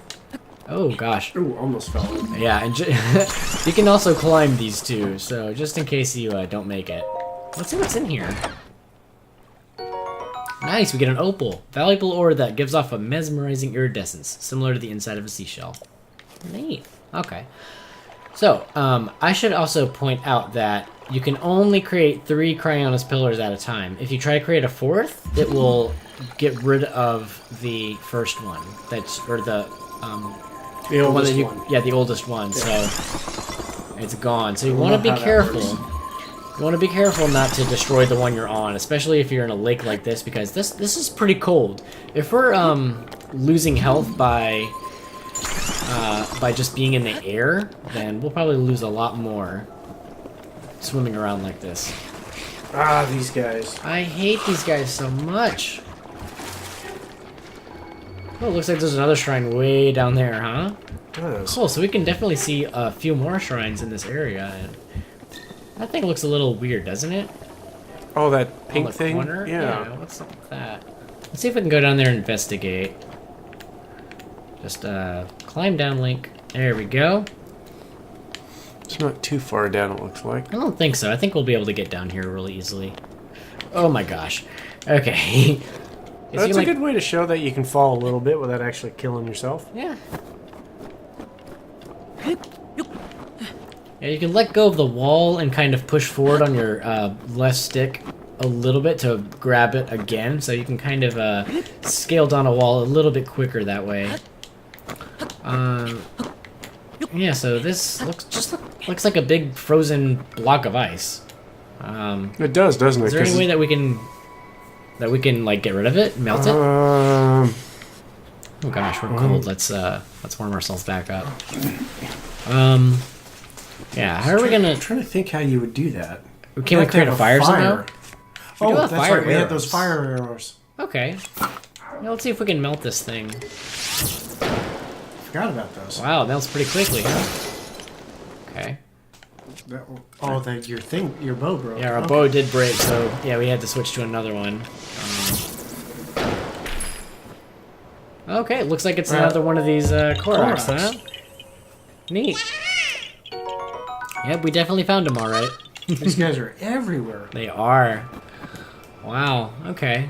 Oh gosh. Ooh, almost fell in. Yeah, and you can also climb these too, so just in case you don't make it. Let's see what's in here. Nice, we get an opal. Valuable ore that gives off a mesmerizing iridescence, similar to the inside of a seashell. Neat. Okay. So, I should also point out that you can only create 3 Cryonis pillars at a time. If you try to create a 4th, it will get rid of the first one. Or the oldest one. one. Yeah, the oldest one. Yeah. So it's gone. So you I want to love be how that careful. works. You want to be careful not to destroy the one you're on, especially if you're in a lake like this, because this is pretty cold. If we're losing health by by just being in the air, then we'll probably lose a lot more swimming around like this. Ah, these guys. I hate these guys so much. Oh, it looks like there's another shrine way down there, huh? Does. Cool, so we can definitely see a few more shrines in this area. And that thing looks a little weird, doesn't it? Oh, that On pink the thing? corner? Yeah. What's up with that? Let's see if we can go down there and investigate. Just climb down, Link. There we go. It's not too far down, it looks like. I don't think so. I think we'll be able to get down here really easily. Oh my gosh. Okay. That's a good way to show that you can fall a little bit without actually killing yourself. Yeah. Yeah, you can let go of the wall and kind of push forward on your left stick a little bit to grab it again, so you can kind of scale down a wall a little bit quicker that way. Yeah, so this looks like a big frozen block of ice. It does, doesn't it? Is there any way that we can like get rid of it, melt it? Oh gosh, we're cold. Let's warm ourselves back up. Yeah, how are we gonna? I'm trying to think how you would do that. Can we create a fire somehow? Oh, have that's fire right. We had arrows. those fire arrows. Okay. Yeah, let's see if we can melt this thing. Forgot about those. Wow, it melts pretty quickly, huh? Okay. Oh, your bow broke. Yeah, our bow did break, so yeah, we had to switch to another one. Okay, looks like it's another one of these Koroks, huh? Neat. Yep, we definitely found them, all right. These guys are everywhere. They are. Wow, okay.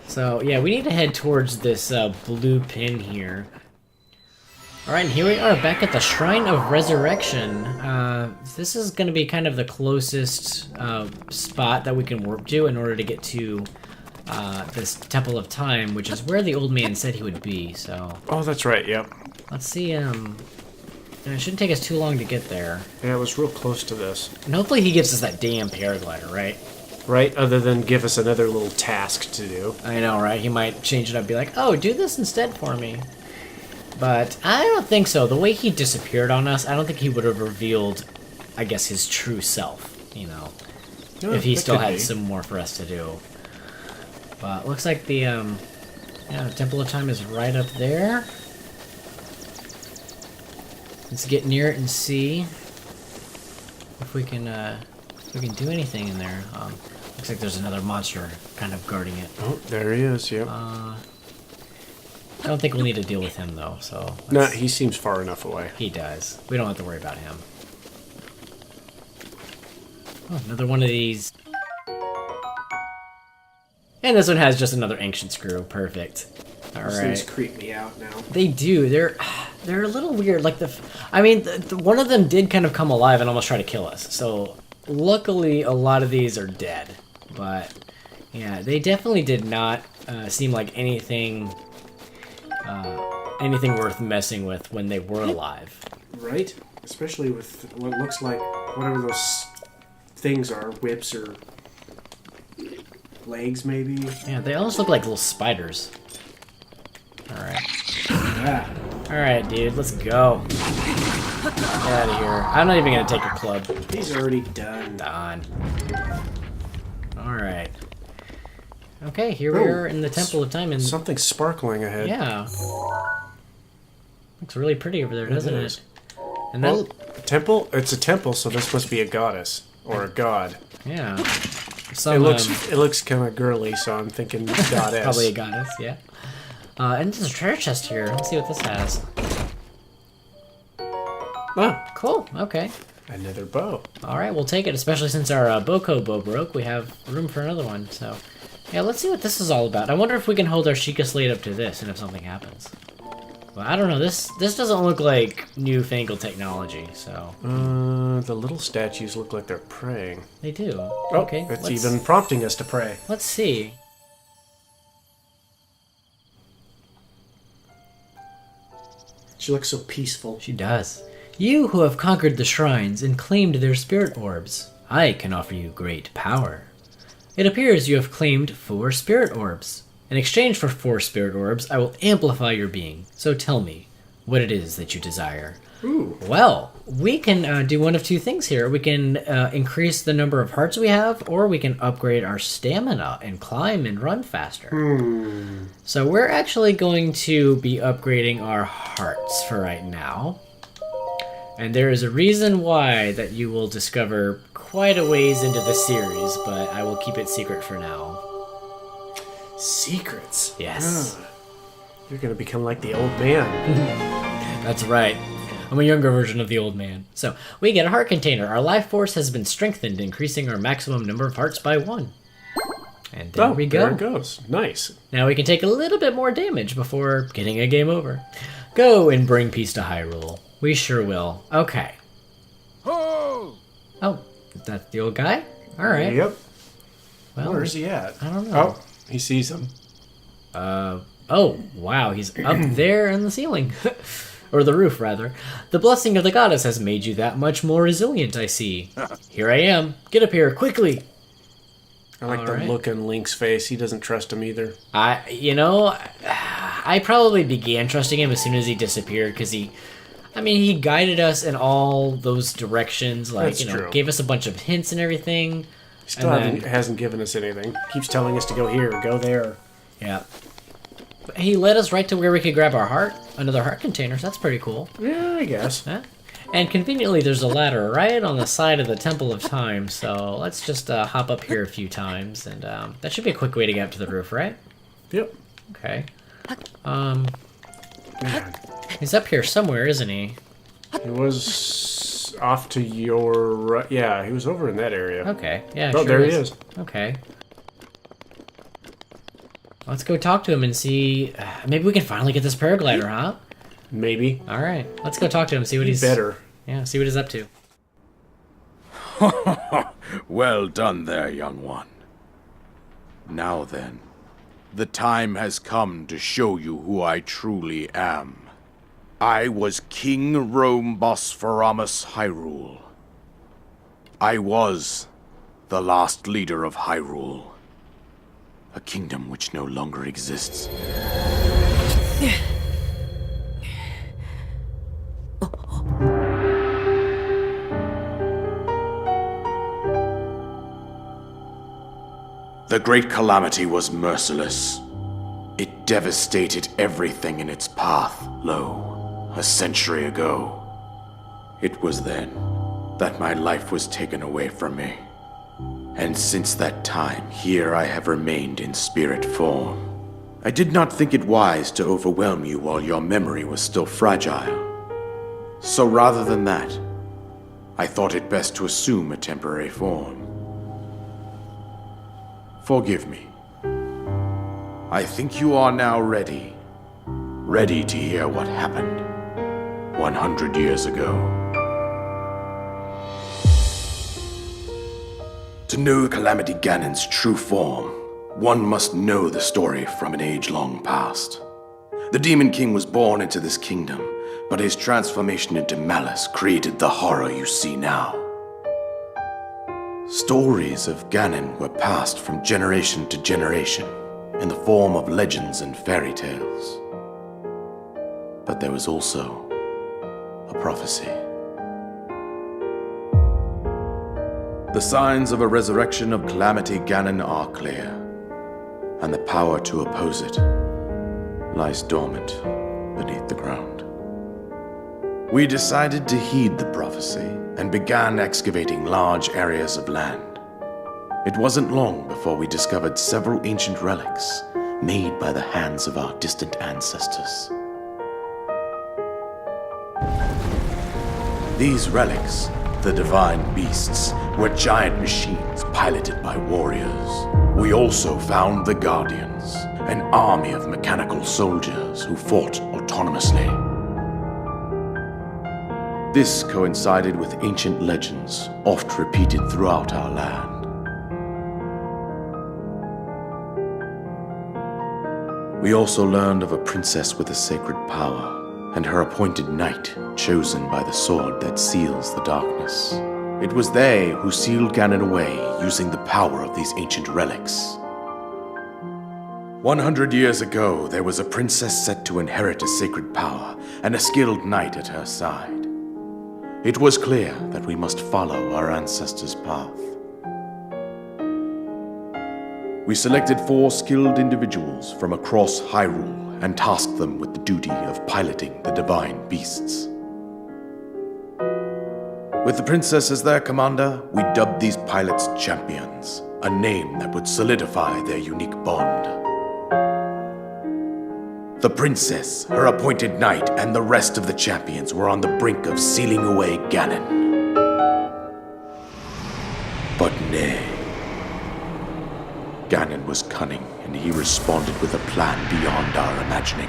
So, yeah, we need to head towards this blue pin here. Alright, and here we are, back at the Shrine of Resurrection. This is going to be kind of the closest spot that we can warp to in order to get to this Temple of Time, which is where the old man said he would be, so... Oh, that's right, yep. Let's see, it shouldn't take us too long to get there. Yeah, it was real close to this. And hopefully he gives us that damn paraglider, right? Right, other than give us another little task to do. I know, right? He might change it up, be like, oh, do this instead for me. But I don't think so. The way he disappeared on us, I don't think he would have revealed, I guess, his true self, you know. Yeah, if he that still could had be. some more for us to do. But looks like the Temple of Time is right up there. Let's get near it and see if we can do anything in there. Looks like there's another monster kind of guarding it. Oh, there he is, yep. I don't think we'll need to deal with him though. So No, he seems far enough away. he does. We don't have to worry about him. Oh, another one of these. And this one has just another ancient screw. Perfect. All These right. things creep me out now. They do. They're a little weird. Like I mean, one of them did kind of come alive and almost try to kill us. So luckily, a lot of these are dead. But yeah, they definitely did not seem like anything worth messing with when they were alive. Right? Especially with what looks like whatever those things are, whips or legs, maybe. Yeah, they almost look like little spiders. All right. Yeah. All right, dude, let's go. Get out of here. I'm not even gonna take a club. He's already done. Done. All right. Okay, here we are in the Temple of Time, and Something sparkling ahead. yeah, looks really pretty over there, doesn't is. it? And then, Temple? It's a temple, so this must be a goddess or a god. yeah, It some looks kind of girly, so I'm thinking goddess. probably a goddess, yeah. And there's a treasure chest here. Let's see what this has. Oh, Cool. Okay. another bow. All right, we'll take it. Especially since our Boko bow broke, we have room for another one. So, yeah, let's see what this is all about. I wonder if we can hold our Sheikah Slate up to this, and if something happens. Well, I don't know. This doesn't look like newfangled technology. So The little statues look like they're praying. they do. Oh, Okay. it's let's- even prompting us to pray. Let's see. She looks so peaceful. She does. You who have conquered the shrines and claimed their spirit orbs, I can offer you great power. It appears you have claimed 4 spirit orbs. In exchange for 4 spirit orbs, I will amplify your being. So tell me, what it is that you desire. Ooh. Well, we can do one of two things here. We can increase the number of hearts we have, or we can upgrade our stamina and climb and run faster. So we're actually going to be upgrading our hearts for right now. And there is a reason why that you will discover quite a ways into the series, but I will keep it secret for now. Secrets? Yes. You're going to become like the old man. That's right. I'm a younger version of the old man. So, we get a heart container. Our life force has been strengthened, increasing our maximum number of hearts by 1. And there we go. There it goes. Nice. Now we can take a little bit more damage before getting a game over. Go and bring peace to Hyrule. We sure will. Okay. Ho! Oh, that's the old guy? Alright. Yep. Well, Where's he at? I don't know. Oh, he sees him. Oh, wow, he's up there in the ceiling. Or the roof, rather. The blessing of the goddess has made you that much more resilient, I see. Here I am. Get up here, quickly. I like the Alright. look on Link's face. He doesn't trust him either. I probably began trusting him as soon as he disappeared, because he guided us in all those directions, like, That's true. gave us a bunch of hints and everything. He still And hasn't given us anything. Keeps telling us to go here, go there. Yeah. But he led us right to where we could grab our heart, another heart container, so that's pretty cool. Yeah, I guess. Huh? And conveniently, there's a ladder right on the side of the Temple of Time, so let's just hop up here a few times, and that should be a quick way to get up to the roof, right? Yep. Okay. Man, He's up here somewhere, isn't he? he was off to your right. Yeah, he was over in that area. Okay, yeah, Oh, sure there he is. Okay. Let's go talk to him and see. Maybe we can finally get this paraglider, huh? Maybe. All right, let's go talk to him. See what he's Better. Yeah, see what he's up to. Well done there, young one. Now then, the time has come to show you who I truly am. I was King Rome Bosphoramos Hyrule. I was the last leader of Hyrule, a kingdom which no longer exists. The Great Calamity was merciless. It devastated everything in its path, lo, a century ago. It was then that my life was taken away from me. And since that time, here I have remained in spirit form. I did not think it wise to overwhelm you while your memory was still fragile. So rather than that, I thought it best to assume a temporary form. Forgive me. I think you are now ready. Ready to hear what happened 100 years ago. To know Calamity Ganon's true form, one must know the story from an age-long past. The Demon King was born into this kingdom, but his transformation into malice created the horror you see now. Stories of Ganon were passed from generation to generation in the form of legends and fairy tales. But there was also a prophecy. The signs of a resurrection of Calamity Ganon are clear, and the power to oppose it lies dormant beneath the ground. We decided to heed the prophecy and began excavating large areas of land. It wasn't long before we discovered several ancient relics made by the hands of our distant ancestors. These relics, the divine beasts, were giant machines piloted by warriors. We also found the Guardians, an army of mechanical soldiers who fought autonomously. This coincided with ancient legends, oft repeated throughout our land. We also learned of a princess with a sacred power, and her appointed knight, chosen by the sword that seals the darkness. It was they who sealed Ganon away using the power of these ancient relics. 100 years ago, there was a princess set to inherit a sacred power and a skilled knight at her side. It was clear that we must follow our ancestors' path. We selected 4 skilled individuals from across Hyrule and tasked them with the duty of piloting the divine beasts. With the princess as their commander, we dubbed these pilots champions, a name that would solidify their unique bond. The princess, her appointed knight, and the rest of the champions were on the brink of sealing away Ganon. But nay. Ganon was cunning, and he responded with a plan beyond our imagining.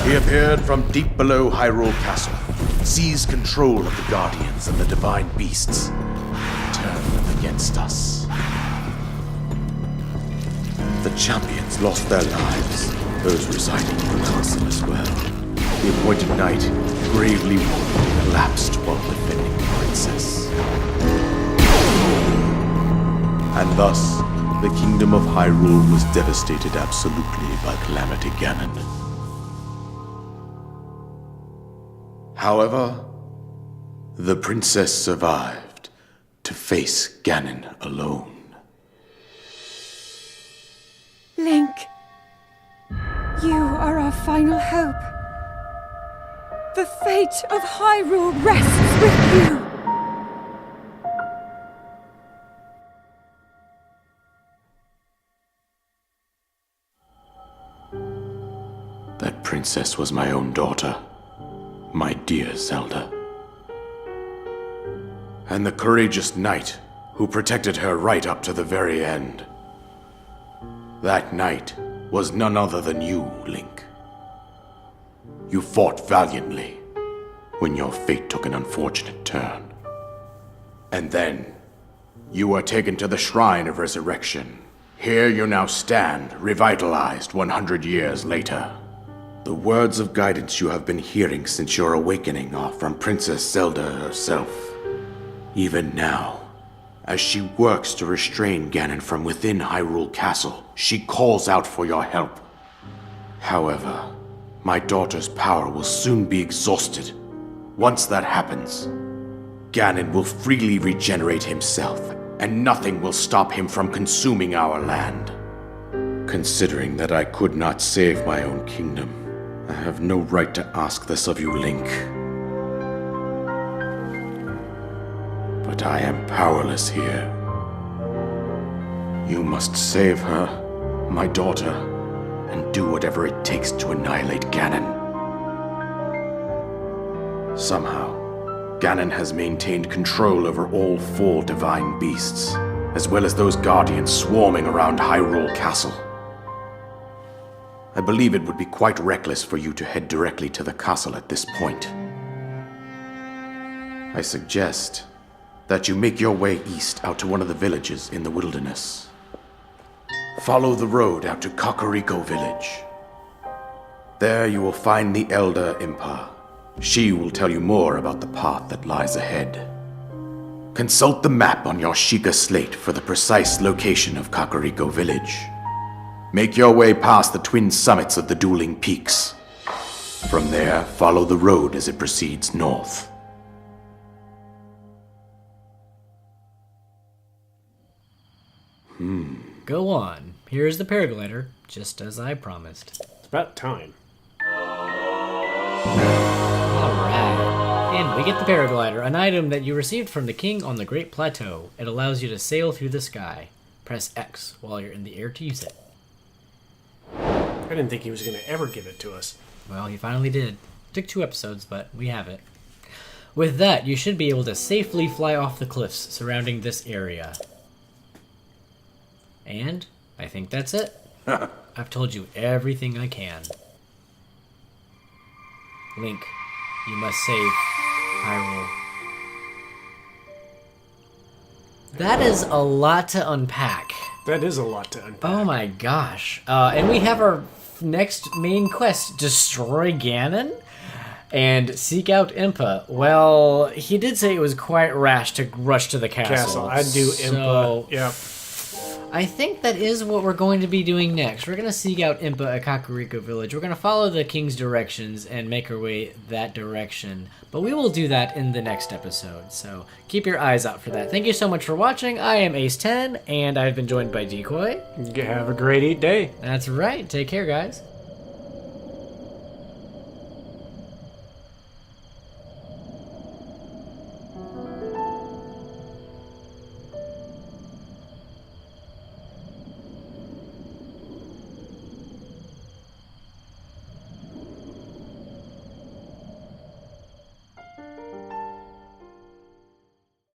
He appeared from deep below Hyrule Castle, seized control of the Guardians and the Divine Beasts, and turned them against us. The champions lost their lives, those residing in the castle as well. The appointed knight, gravely wounded, collapsed while defending the princess. And thus, the kingdom of Hyrule was devastated absolutely by Calamity Ganon. However, the princess survived to face Ganon alone. Link, you are our final hope. The fate of Hyrule rests with you. That princess was my own daughter. My dear Zelda. And the courageous knight who protected her right up to the very end. That knight was none other than you, Link. You fought valiantly when your fate took an unfortunate turn. And then, you were taken to the Shrine of Resurrection. Here you now stand, revitalized 100 years later. The words of guidance you have been hearing since your awakening are from Princess Zelda herself. Even now, as she works to restrain Ganon from within Hyrule Castle, she calls out for your help. However, my daughter's power will soon be exhausted. Once that happens, Ganon will freely regenerate himself, and nothing will stop him from consuming our land. Considering that I could not save my own kingdom, I have no right to ask this of you, Link. But I am powerless here. You must save her, my daughter, and do whatever it takes to annihilate Ganon. Somehow, Ganon has maintained control over all 4 divine beasts, as well as those guardians swarming around Hyrule Castle. I believe it would be quite reckless for you to head directly to the castle at this point. I suggest that you make your way east out to one of the villages in the wilderness. Follow the road out to Kakariko Village. There you will find the Elder Impa. She will tell you more about the path that lies ahead. Consult the map on your Sheikah slate for the precise location of Kakariko Village. Make your way past the twin summits of the dueling peaks. From there, follow the road as it proceeds north. Go on. Here's the paraglider, just as I promised. It's about time. Alright. And we get the paraglider, an item that you received from the king on the Great Plateau. It allows you to sail through the sky. Press X while you're in the air to use it. I didn't think he was going to ever give it to us. Well, he finally did. Took 2 episodes, but we have it. With that, you should be able to safely fly off the cliffs surrounding this area. And I think that's it. I've told you everything I can. Link, you must save Hyrule. That is a lot to unpack. That is a lot to unpack. Oh my gosh. And we have our next main quest, destroy Ganon and seek out Impa. Well, he did say it was quite rash to rush to the castle. I'd do Impa. Yep. I think that is what we're going to be doing next. We're going to seek out Impa at Kakariko Village. We're going to follow the king's directions and make our way that direction. But we will do that in the next episode, so keep your eyes out for that. Thank you so much for watching. I am Ace10, and I've been joined by Decoy. Have a great day. That's right. Take care, guys.